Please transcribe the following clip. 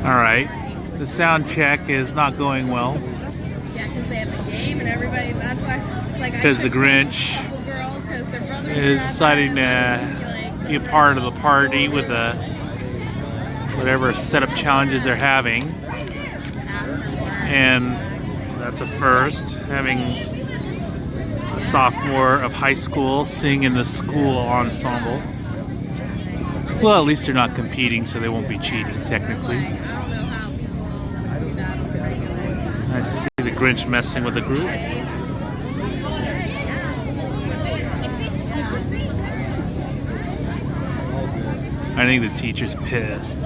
All right. The sound check is not going well Yeah, because they have the game and everybody. That's why. Like, because the Grinch girls, because their brothers is deciding to be a part of the party with the whatever setup challenges they're having, and that's a first. Having a sophomore of high school sing in the school ensemble. Well, at least they're not competing, so they won't be cheating technically. I don't know how people do that on the regular. I see the Grinch messing with the group. I think the teacher's pissed.